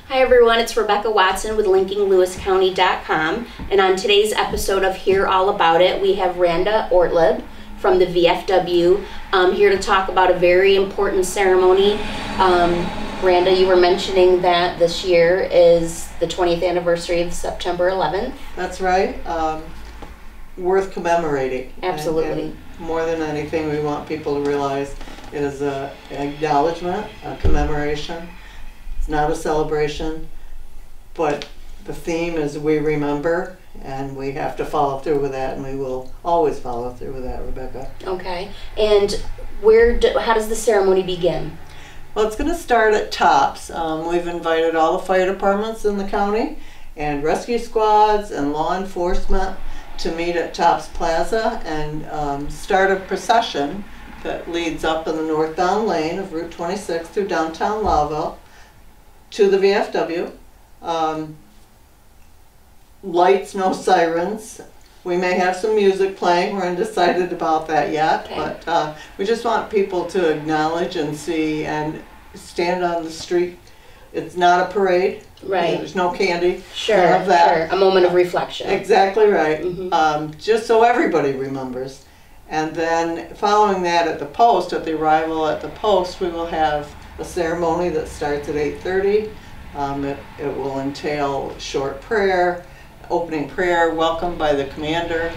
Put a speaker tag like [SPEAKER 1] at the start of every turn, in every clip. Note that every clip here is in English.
[SPEAKER 1] Hi everyone, it's Rebecca Watson with linkinglewiscounty.com, and on today's episode of Hear All About It, we have Randa Ortlieb from the VFW here to talk about a very important ceremony. Randa, you were mentioning that this year is the 20th anniversary of September 11th.
[SPEAKER 2] That's right. Worth commemorating.
[SPEAKER 1] Absolutely.
[SPEAKER 2] And more than anything, we want people to realize it is an acknowledgement, a commemoration. It's not a celebration, but the theme is we remember, and we have to follow through with that, and we will always follow through with that, Rebecca.
[SPEAKER 1] Okay. And how does the ceremony begin?
[SPEAKER 2] Well, it's going to start at TOPS. We've invited all the fire departments in the county and rescue squads and law enforcement to meet at TOPS Plaza and start a procession that leads up in the northbound lane of Route 26 through downtown Lowville to the VFW. Lights, no sirens. We may have some music playing. We're undecided about that yet, okay. But we just want people to acknowledge and see and stand on the street. It's not a parade.
[SPEAKER 1] Right.
[SPEAKER 2] There's no candy.
[SPEAKER 1] Sure,
[SPEAKER 2] none of that.
[SPEAKER 1] Sure. A moment of reflection.
[SPEAKER 2] Exactly right.
[SPEAKER 1] Mm-hmm.
[SPEAKER 2] Just so everybody remembers. And then following that at the post, at the arrival at the post, we will have a ceremony that starts at 8:30. It will entail short prayer, opening prayer, welcome by the commander,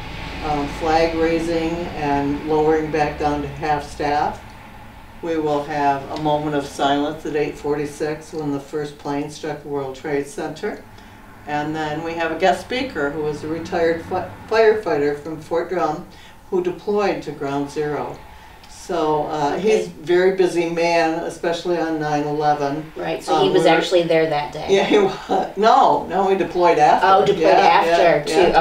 [SPEAKER 2] flag raising and lowering back down to half staff. We will have a moment of silence at 8:46 when the first plane struck the World Trade Center. And then we have a guest speaker who is a retired firefighter from Fort Drum who deployed to Ground Zero. So he's a very busy man, especially on 9/11.
[SPEAKER 1] Right, so he was actually there that day.
[SPEAKER 2] Yeah, he was. No, he deployed after.
[SPEAKER 1] Oh, deployed after, too.
[SPEAKER 2] Yeah,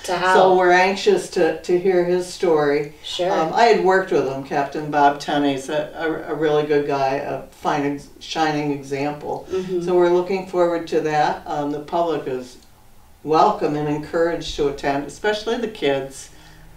[SPEAKER 1] to help.
[SPEAKER 2] So we're anxious to hear his story.
[SPEAKER 1] Sure.
[SPEAKER 2] I had worked with him, Captain Bob Tenney's a really good guy, a fine, shining example.
[SPEAKER 1] Mm-hmm.
[SPEAKER 2] So we're looking forward to that. The public is welcome and encouraged to attend, especially the kids.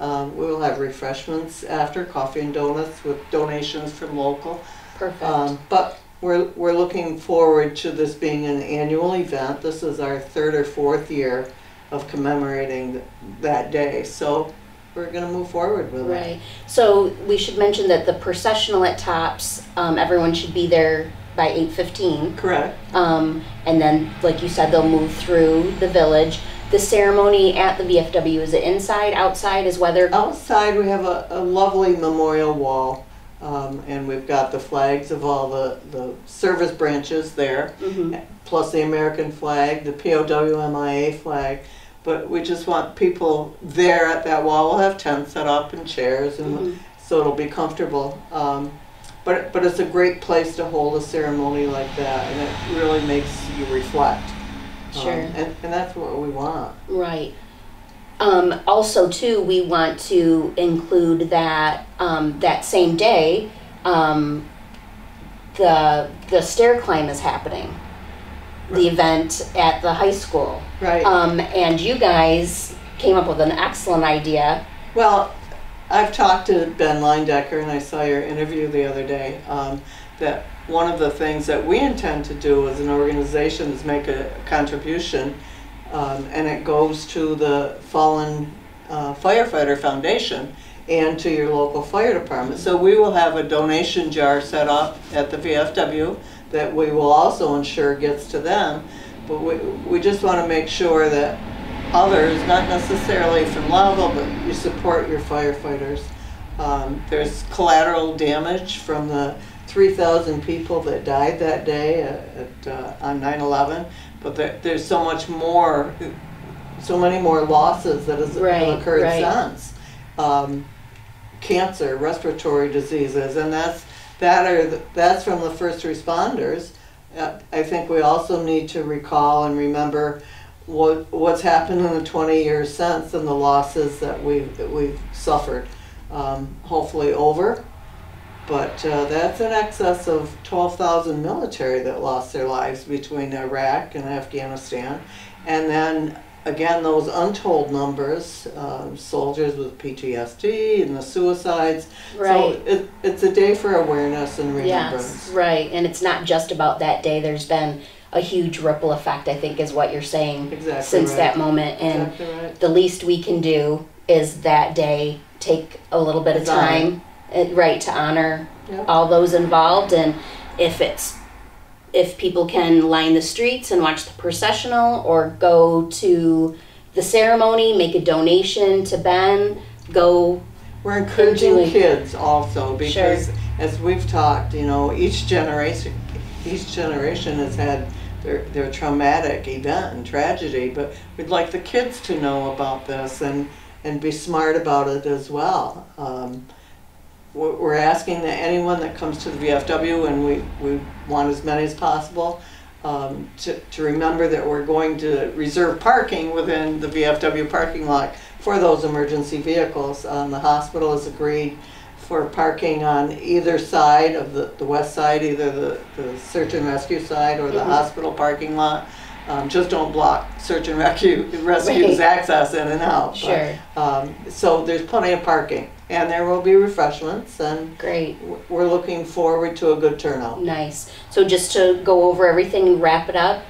[SPEAKER 2] We will have refreshments after, coffee and donuts with donations from local.
[SPEAKER 1] Perfect.
[SPEAKER 2] But we're looking forward to this being an annual event. This is our third or fourth year of commemorating that day. So we're going to move forward with it.
[SPEAKER 1] Right. So we should mention that the processional at TOPS, everyone should be there by 8:15.
[SPEAKER 2] Correct.
[SPEAKER 1] And then, like you said, they'll move through the village. The ceremony at the VFW, is it inside, outside, is weather?
[SPEAKER 2] Outside we have a lovely memorial wall, and we've got the flags of all the service branches there,
[SPEAKER 1] mm-hmm.
[SPEAKER 2] plus the American flag, the POW/MIA flag. But we just want people there at that wall. We'll have tents set up and chairs, and
[SPEAKER 1] mm-hmm.
[SPEAKER 2] so it'll be comfortable. But it's a great place to hold a ceremony like that, and it really makes you reflect.
[SPEAKER 1] Sure.
[SPEAKER 2] And that's what we want.
[SPEAKER 1] Right. Also, too, we want to include that that same day, the stair climb is happening. Right. The event at the high school.
[SPEAKER 2] Right.
[SPEAKER 1] And you guys came up with an excellent idea.
[SPEAKER 2] Well, I've talked to Ben Leindecker, and I saw your interview the other day, that one of the things that we intend to do as an organization is make a contribution, and it goes to the Fallen Firefighter Foundation and to your local fire department. So we will have a donation jar set up at the VFW that we will also ensure gets to them, but we just want to make sure that others, not necessarily from Lowville, but you support your firefighters. There's collateral damage from the 3,000 people that died that day on 9/11, but there's so much more, so many more losses that have occurred since. Cancer, respiratory diseases, and that's from the first responders. I think we also need to recall and remember what's happened in the 20 years since and the losses that we've suffered. Hopefully over. But that's in excess of 12,000 military that lost their lives between Iraq and Afghanistan. And then, again, those untold numbers, soldiers with PTSD and the suicides.
[SPEAKER 1] Right.
[SPEAKER 2] So it's a day for awareness and remembrance.
[SPEAKER 1] Yes, right. And it's not just about that day. There's been a huge ripple effect, I think is what you're saying.
[SPEAKER 2] Exactly
[SPEAKER 1] since
[SPEAKER 2] right.
[SPEAKER 1] that moment. And
[SPEAKER 2] Exactly right.
[SPEAKER 1] the least we can do is that day take a little bit of time, right, to honor all those involved. And if people can line the streets and watch the processional or go to the ceremony, make a donation to Ben, go.
[SPEAKER 2] We're encouraging kids also, because as we've talked, each generation has had their traumatic event and tragedy, but we'd like the kids to know about this and be smart about it as well. We're asking that anyone that comes to the VFW, and we want as many as possible, to remember that we're going to reserve parking within the VFW parking lot for those emergency vehicles. The hospital has agreed for parking on either side of the west side, either the search and rescue side or the hospital parking lot. Just don't block search and rescue's access in and out.
[SPEAKER 1] Sure.
[SPEAKER 2] But, so there's plenty of parking, and there will be refreshments, and
[SPEAKER 1] great.
[SPEAKER 2] We're looking forward to a good turnout.
[SPEAKER 1] Nice. So just to go over everything and wrap it up,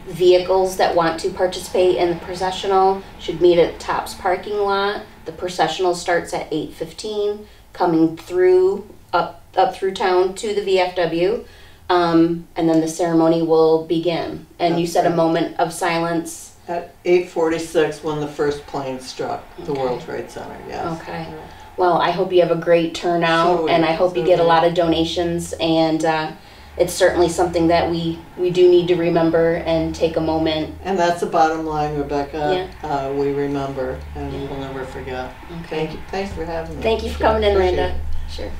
[SPEAKER 1] vehicles that want to participate in the processional should meet at Tops parking lot. The processional starts at 8:15, coming through up through town to the VFW. And then the ceremony will begin. And you said a moment of silence
[SPEAKER 2] at 8:46 when the first plane struck the World Trade Center. Yes.
[SPEAKER 1] Okay. Well, I hope you have a great turnout, and I hope you get a lot of donations. And it's certainly something that we do need to remember and take a moment.
[SPEAKER 2] And that's the bottom line, Rebecca. We remember, and we'll never forget.
[SPEAKER 1] Okay.
[SPEAKER 2] Thanks for having me.
[SPEAKER 1] Thank you for coming in, Randa. Sure.